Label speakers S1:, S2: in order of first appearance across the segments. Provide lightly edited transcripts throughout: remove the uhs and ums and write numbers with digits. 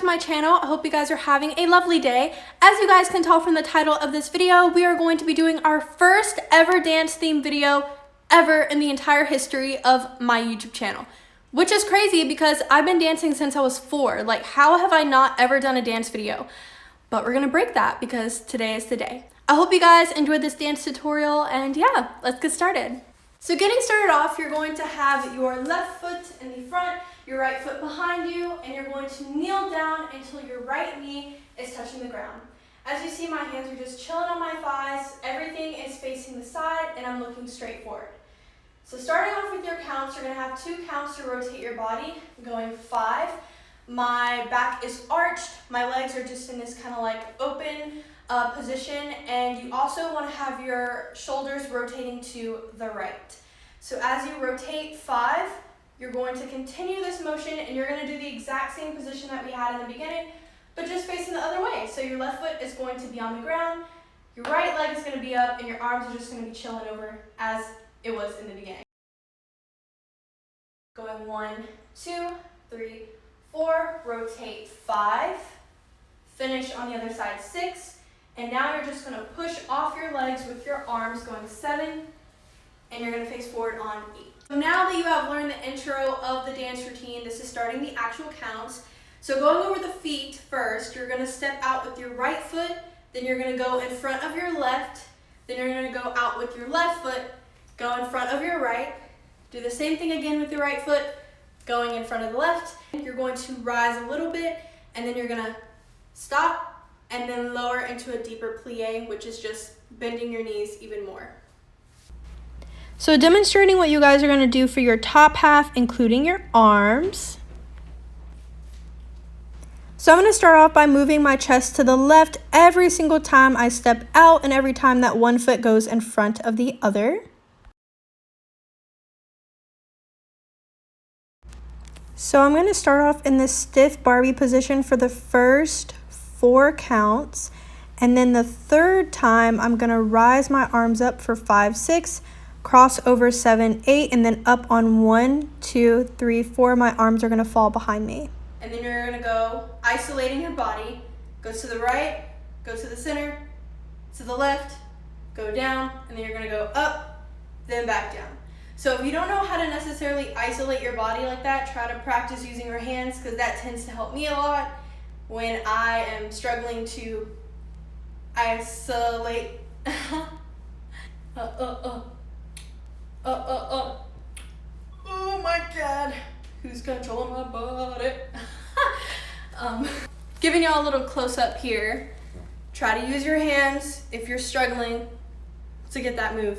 S1: to my channel. I hope you guys are having a lovely day. As you guys can tell from the title of this video, we are going to be doing our first ever dance theme video ever in the entire history of my YouTube channel. Which is crazy because I've been dancing since I was 4. Like, how have I not ever done a dance video? But we're gonna break that because today is the day. I hope you guys enjoyed this dance tutorial, and yeah, let's get started. So getting started off, you're going to have your left foot in the front, your right foot behind you, and you're going to kneel down until your right knee is touching the ground. As you see, my hands are just chilling on my thighs, everything is facing the side, and I'm looking straight forward. So starting off with your counts, you're gonna have 2 counts to rotate your body, going 5. My back is arched, my legs are just in this kind of like open position, and you also want to have your shoulders rotating to the right. So as you rotate 5, you're going to continue this motion, and you're going to do the exact same position that we had in the beginning, but just facing the other way. So your left foot is going to be on the ground, your right leg is going to be up, and your arms are just going to be chilling over as it was in the beginning. Going 1, 2, 3, 4, rotate 5, finish on the other side 6, and now you're just going to push off your legs with your arms going 7, and you're going to face forward on 8. So now that you have learned the intro of the dance routine, this is starting the actual counts. So going over the feet first, you're going to step out with your right foot, then you're going to go in front of your left, then you're going to go out with your left foot, go in front of your right, do the same thing again with your right foot, going in front of the left. You're going to rise a little bit, and then you're going to stop and then lower into a deeper plie, which is just bending your knees even more. So demonstrating what you guys are going to do for your top half, including your arms. So I'm going to start off by moving my chest to the left every single time I step out and every time that one foot goes in front of the other. So I'm going to start off in this stiff Barbie position for the first 4 counts, and then the third time I'm going to rise my arms up for 5, 6, cross over 7, 8, and then up on 1, 2, 3, 4. My arms are going to fall behind me. And then you're going to go isolating your body, go to the right, go to the center, to the left, go down, and then you're going to go up, then back down. So if you don't know how to necessarily isolate your body like that, try to practice using your hands, because that tends to help me a lot when I am struggling to isolate. Oh my God, who's controlling my body? Giving y'all a little close up here. Try to use your hands if you're struggling to get that move.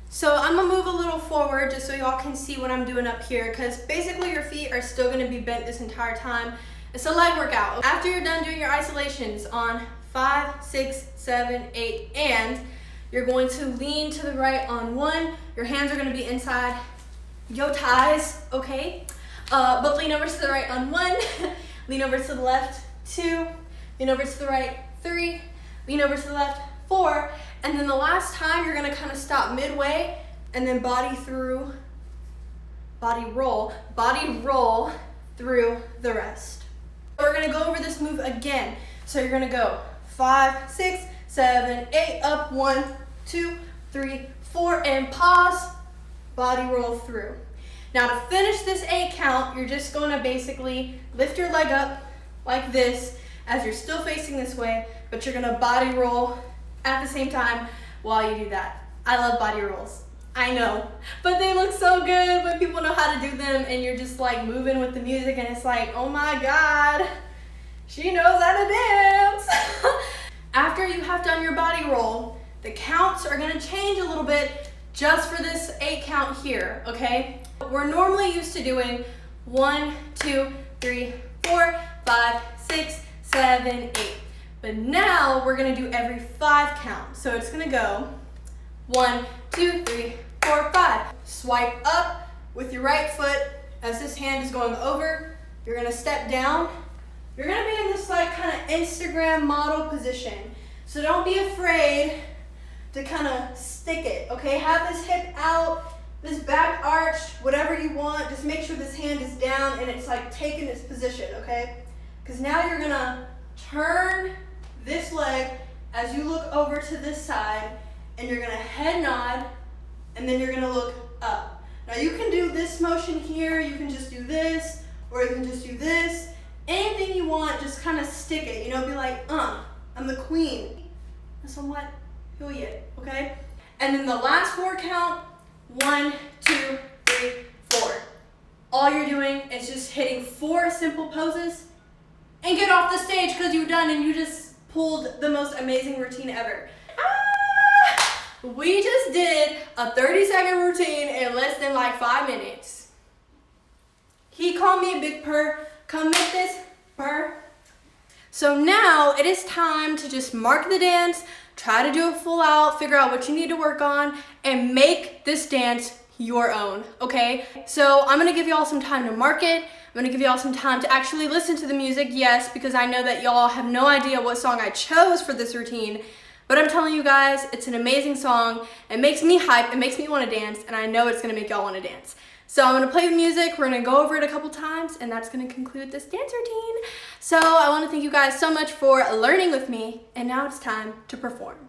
S1: So I'm gonna move a little forward just so y'all can see what I'm doing up here, because basically your feet are still gonna be bent this entire time. It's a leg workout. After you're done doing your isolations on 5, 6, 7, 8, and you're going to lean to the right on 1. Your hands are gonna be inside your thighs, okay? But lean over to the right on 1, lean over to the left 2, lean over to the right 3, lean over to the left 4, and then the last time you're gonna kind of stop midway and then body roll through the rest. We're gonna go over this move again. So you're gonna go 5, 6, 7, 8, up, 1, 2, 3, 4, and pause, body roll through. Now to finish this 8 count, you're just gonna basically lift your leg up like this as you're still facing this way, but you're gonna body roll at the same time while you do that. I love body rolls, I know, but they look so good when people know how to do them, and you're just like moving with the music, and it's like, oh my God, she knows how to dance. After you have done your body roll, the counts are gonna change a little bit just for this 8 count here, okay? We're normally used to doing 1, 2, 3, 4, 5, 6, 7, 8. But now we're gonna do every 5 count. So it's gonna go 1, 2, 3, 4, 5. Swipe up with your right foot as this hand is going over. You're gonna step down. You're gonna be in this like kind of Instagram model position. So don't be afraid to kind of stick it, okay? Have this hip out, this back arched, whatever you want. Just make sure this hand is down and it's like taking its position, okay? Because now you're gonna turn this leg as you look over to this side, and you're gonna head nod, and then you're gonna look up. Now you can do this motion here, you can just do this, or you can just do this. Anything you want, just kind of stick it, you know, be like, I'm the queen. Somewhat, okay? And then the last 4 count, 1, 2, 3, 4. All you're doing is just hitting 4 simple poses and get off the stage because you're done and you just pulled the most amazing routine ever. We just did a 30-second routine in less than like 5 minutes. He called me a big purr. Come make this purr. So now it is time to just mark the dance, try to do it full out, figure out what you need to work on, and make this dance your own, okay? So I'm gonna give y'all some time to mark it. I'm gonna give y'all some time to actually listen to the music, yes, because I know that y'all have no idea what song I chose for this routine, but I'm telling you guys, it's an amazing song. It makes me hype, it makes me wanna dance, and I know it's gonna make y'all wanna dance. So I'm gonna play the music, we're gonna go over it a couple times, and that's gonna conclude this dance routine. So I wanna thank you guys so much for learning with me, and now it's time to perform.